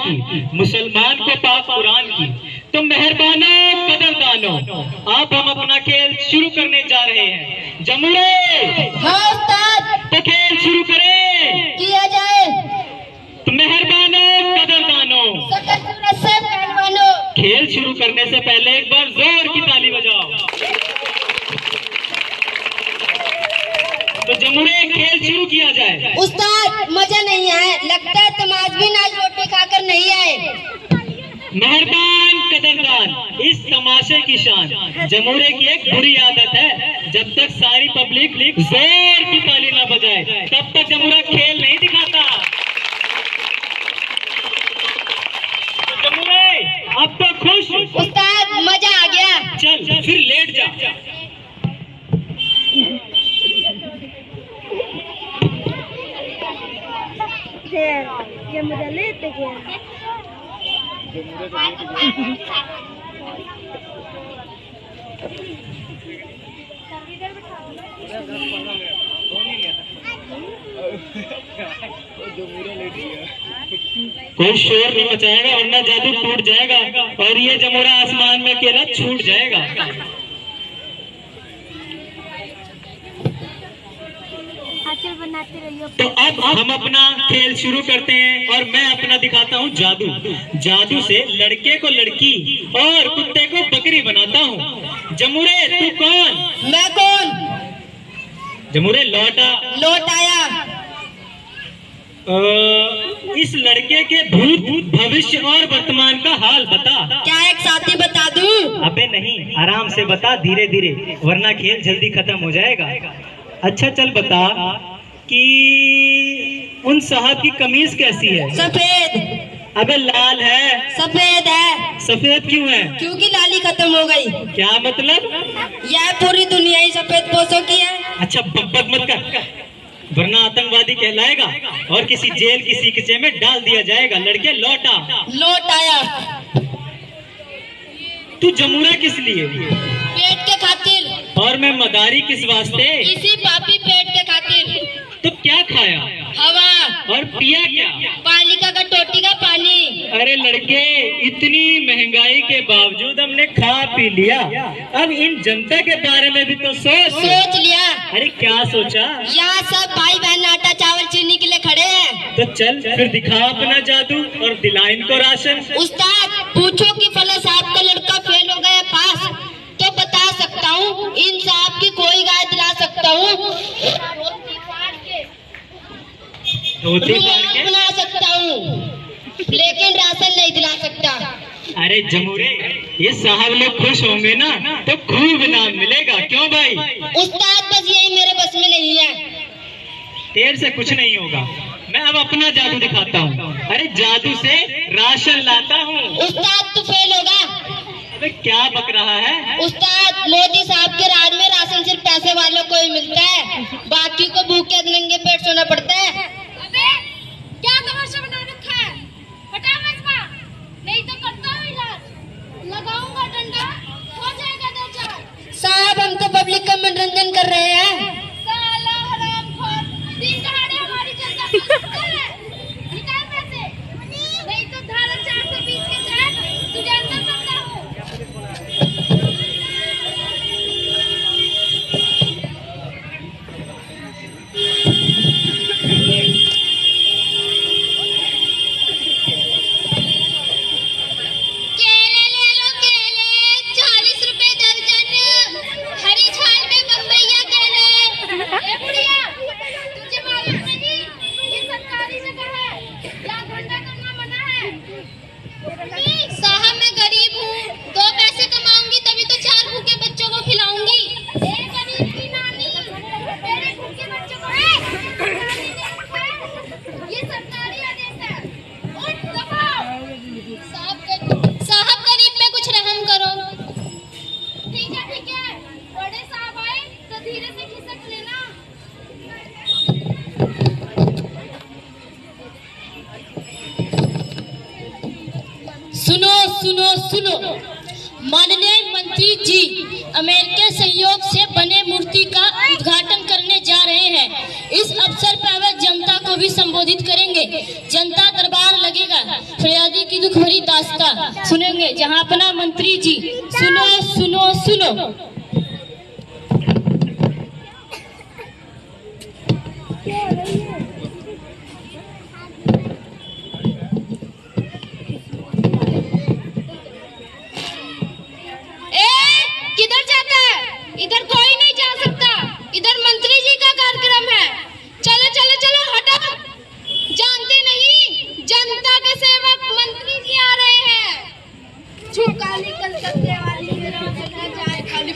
की, मुसलमान को पाक कुरान की। तो मेहरबानो कदरदानो, आप हम अपना खेल शुरू करने जा रहे हैं। जमुरे हाँ उस्ताद, तो खेल शुरू करें। किया जाए। तो मेहरबानो कदरदानो, पहलवानों, खेल शुरू करने से पहले एक बार जोर की ताली बजाओ। तो जमुरे खेल शुरू किया जाए। उस्ताद मजा नहीं आया, लगता है तमाशबीन आज रोटी खाकर नहीं आए। मेहरबान कदरदान, इस तमाशे की शान जमुरे की एक बुरी आदत है, जब तक सारी पब्लिक जोर की ताली ना बजाए तब तक जमुरा खेल नहीं दिखाता। जमुरे अब तो खुश? उस्ताद मजा आ गया। चल फिर लेट जा। ये मजा लेते क्या? कोई शोर नहीं मचाएगा वरना जादू टूट जाएगा और ये जमुरा आसमान में अकेला छूट जाएगा। बनाते रहिए। तो अब हम अपना खेल शुरू करते हैं और मैं अपना दिखाता हूँ जादू। जादू से लड़के को लड़की और कुत्ते को बकरी बनाता हूँ। जमुरे तू कौन? मैं कौन? जमुरे लौटा। लौट आया। इस लड़के के भूत भविष्य और वर्तमान का हाल बता। क्या एक साथी बता दूं? अबे नहीं, आराम से बता, धीरे धीरे, वरना खेल जल्दी खत्म हो जाएगा। अच्छा चल बता कि उन साहब की कमीज कैसी है? सफेद। अबे लाल है। सफेद है। सफेद क्यों है? क्योंकि लाली खत्म हो गई। क्या मतलब? यह पूरी दुनिया ही सफेद पोशों की है। अच्छा बकबक मत कर, वरना आतंकवादी कहलाएगा और किसी जेल की सीकचे में डाल दिया जाएगा। लड़के लौटा। लौट आया। तू जमुरा किस लिए? पेट के खातिर। और मैं मदारी किस वास्ते? इसी पापी पेट के खातिर। तो क्या खाया? हवा। और पिया क्या? पानी का कटोटी का पानी। अरे लड़के, इतनी महंगाई के बावजूद हमने खा पी लिया, अब इन जनता के बारे में भी तो सोच लिया। अरे क्या सोचा? यहाँ सब भाई बहन आटा चावल चीनी के लिए खड़े हैं। तो चल फिर दिखा अपना जादू और दिला इनको राशन। उस्ताद पूछो कि फला साहब का लड़का फेल हो गया पास, तो बता सकता हूँ इन साहब की कोई गाय दिला सकता हूँ, बना सकता हूँ, लेकिन राशन नहीं दिला सकता। अरे जमुरे, ये साहब लोग खुश होंगे ना तो खूब इनाम मिलेगा। क्यों भाई? उस्ताद बस यही मेरे बस में नहीं है। देर से कुछ नहीं होगा, मैं अब अपना जादू दिखाता हूँ। अरे जादू से राशन लाता हूँ। उस्ताद तू फेल होगा। अबे क्या बक रहा है? उस्ताद मोदी साहब के राज में राशन सिर्फ पैसे वालों को ही मिलता है, बाकी को भूखे नंगे पेट सोना पड़ता है। अबे क्या तमाशा बना रखा है? हटा मजमा, नहीं तो करता हूँ इलाज, लगाऊंगा डंडा, हो जाएगा 2-4। साहब हम तो पब्लिक का मनोरंजन कर रहे हैं। साला हरामखोर, दिन दहाड़े हमारी जनता को लूटता है। निकाल पैसे, नहीं तो धारा 420 के तहत तुझे अंदर करता हूँ। केले ले लो केले, 40 रुपए दर्जन, हरी छाल में बम्बैया केले। ए बुढ़िया, तुझे मालूम नहीं ये सरकारी जगह है, यहाँ धंधा करना मना है। साहब मैं गरीब हूँ, 2 पैसे कमाऊंगी तभी तो 4 भूखे बच्चों को खिलाऊंगी। ए गरीब की नानी, मेरे भूखे बच्चों को ये सरकारी आदेश है। उठ दबाओ। साहब गरीब पे कुछ रहम करो। ठीक है, बड़े साहब आए तो धीरे से खिसक लेना। सुनो सुनो सुनो, माननीय मंत्री जी अमेरिका सहयोग से बने मूर्ति का उद्घाटन करने जा रहे हैं। इस अवसर पर वे जनता को भी संबोधित करेंगे। जनता दरबार लगेगा, फरियादी की दुख भरी दास्तां सुनेंगे जहां अपना मंत्री जी। सुनो सुनो सुनो। किधर जाता है? इधर कोई नहीं जा सकता, इधर मंत्री जी का कार्यक्रम है। चलो चलो चलो हटो। जानते नहीं, जनता के सेवक मंत्री जी आ रहे हैं। झुका निकल सकते वाली जाए खाली।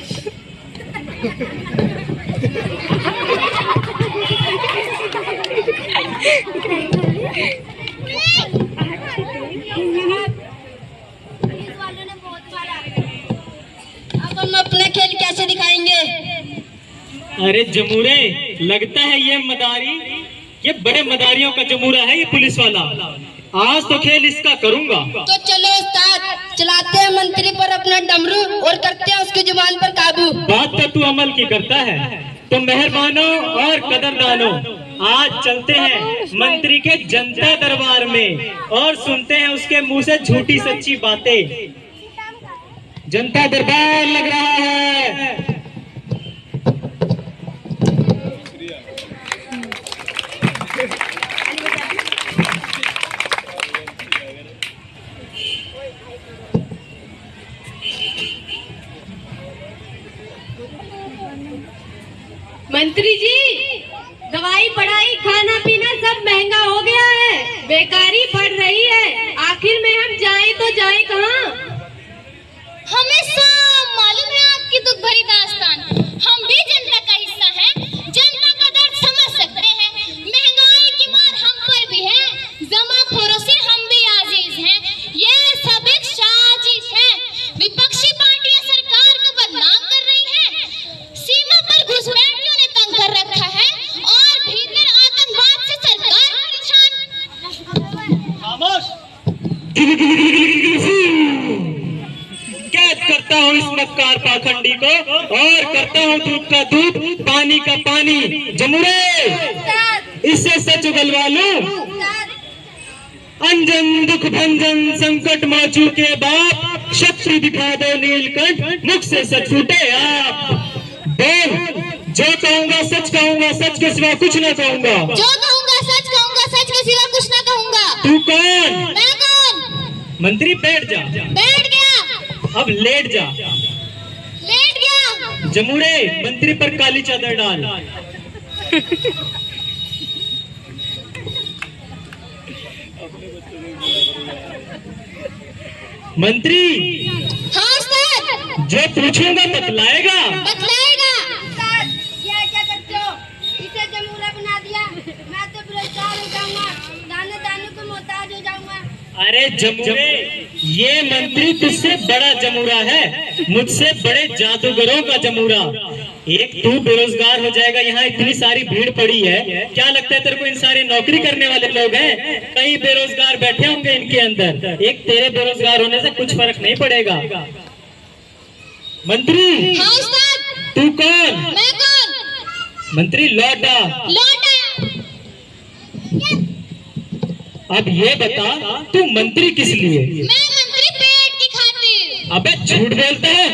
अब हम अपना खेल कैसे दिखाएंगे? अरे जमूरे, लगता है ये बड़े मदारियों का जमूरा है ये पुलिस वाला। आज तो खेल इसका करूंगा। तो चलो उस्ताद, चलाते हैं मंत्री पर अपना डमरू और करते हैं उसकी जुबान पर काबू। बात तो तू अमल की करता है। तो मेहरबानों और कदरदानों, आज चलते हैं मंत्री के जनता दरबार में और सुनते हैं उसके मुंह से झूठी सच्ची बातें। जनता दरबार लग रहा है। मंत्री जी, दवाई पढ़ाई खाना पीना सब महंगा हो गया है, बेकारी बढ़ रही है। आखिर में हम जाएं तो जाएं कहाँ? हमें सब मालूम है आपकी दुख भरी दास्तान। हम भी जनता का हिस्सा हैं, जनता का दर्द समझ सकते हैं। महंगाई की मार हम पर भी है, जमाखोरों से हम भी आजीज हैं। ये सब एक साजिश है। विपक्षी पार्टियां सरकार को बदनाम कर रही हैं। सीमा पर घुसपैठियों ने तंग कर रखा है और भीतर आतंकवाद से सरकार परेशान। खामोश। कैद करता हूँ इस मक्कार पाखंडी को और करता हूँ दूध का दूध पानी का पानी। जमुरे, इससे सच उगलवा लो। अंजन दुख भंजन संकट मोचू के बाप, शक्ति दिखा दो नीलकंठ, मुख से सच फूटे आप। बोल, जो कहूँगा सच कहूँगा, सच के सिवा कुछ न कहूँगा। जो कहूँगा, सच के सिवा कुछ न कहूँगा। तू कौन? मैं कौन? मंत्री बैठ जा। बैठ गया। अब लेट जा। लेट गया। जमुरे, मंत्री पर काली चादर डाल। मंत्री, हाँ उस्ताद। जो पूछूंगा बतलाएगा। बतलाएगा। उस्ताद, ये क्या करते हो? इसे जमूरा बना दिया। मैं तो बेरोजगार हो जाऊंगा, दाने दाने को मोहताज हो जाऊंगा। अरे जमुरे, ये मंत्री तुझसे बड़ा जमूरा है, मुझसे बड़े जादूगरों का जमूरा। एक तू बेरोजगार हो जाएगा, यहाँ इतनी सारी भीड़ पड़ी है, क्या लगता है तेरे को इन सारे नौकरी करने वाले लोग हैं? कई बेरोजगार बैठे होंगे इनके अंदर। एक तेरे बेरोजगार होने से कुछ फर्क नहीं पड़ेगा। मंत्री, हाँ उस्ताद। तू कौन? मैं कौन? मंत्री लौटा। लौटा। अब ये बता, तू मंत्री किस लिए? मैं मंत्री पेट की खातिर। अबे झूठ बोलता है।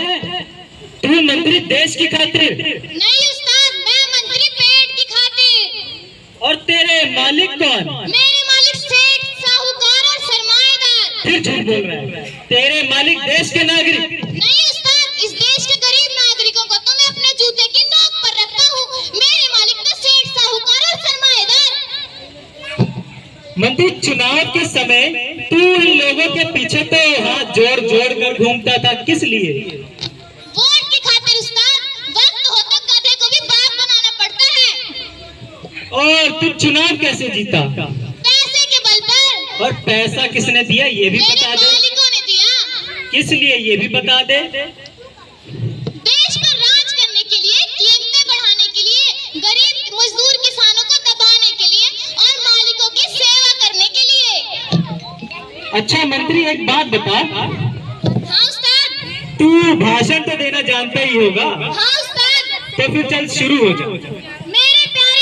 तू मंत्री देश की खातिर? नहीं उस्ताद, मैं मंत्री पेट की खातिर। और तेरे मालिक कौन? मेरे मालिक सेठ, साहूकार और सरमाएदार। फिर झूठ बोल रहा है। तेरे मालिक देश के नागरिक? नहीं उस्ताद, इस देश के गरीब नागरिकों को तो मैं अपने जूते की नोक पर रखता हूँ। मेरे मालिक तो सेठ, साहूकार और सरमाएदार। मंत्री, चुनाव के समय तू इन लोगों के पीछे तो हाथ जोड़ जोड़ कर घूमता था, किस लिए? वोट की खातिर उस्ताद। वक्त हो तो गधे को भी बाप बनाना पड़ता है। और तू चुनाव कैसे जीता? पैसे के बल पर। और पैसा किसने दिया ये भी मेरे बता दे। मालिकों ने दिया। किस लिए ये भी बता दे। देश पर राज करने के लिए, कीमतें बढ़ाने के लिए, गरीब मजदूर किसानों को दबाने के लिए और मालिकों की सेवा करने के लिए। अच्छा मंत्री, एक बात बता, हाँ उस्ताद। तू भाषण तो देना जानता ही होगा, हाँ उस्ताद। तो फिर चल शुरू हो जा। मेरे प्यारे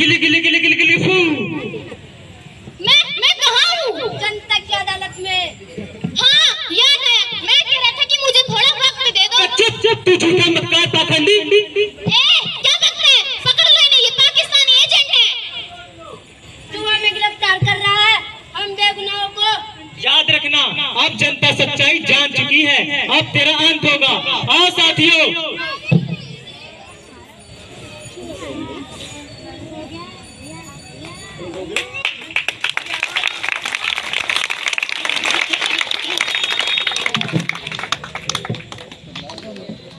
गिली गिली गिली गिली गिली फू। मैं कहाँ हूँ? जनता की अदालत में। हाँ याद आया, मैं कह रहा था कि मुझे थोड़ा वक्त दे दो। चुप चुप, तू झूठा मत काट पाखंडी। क्या करते हैं? पकड़ लो इन्हें, ये पाकिस्तानी एजेंट है। तू हमें गिरफ्तार कर रहा है, हम बेगुनाहों को। याद रखना, अब जनता सच्चाई जान चुकी है, अब तेरा अंत होगा। आओ साथियों।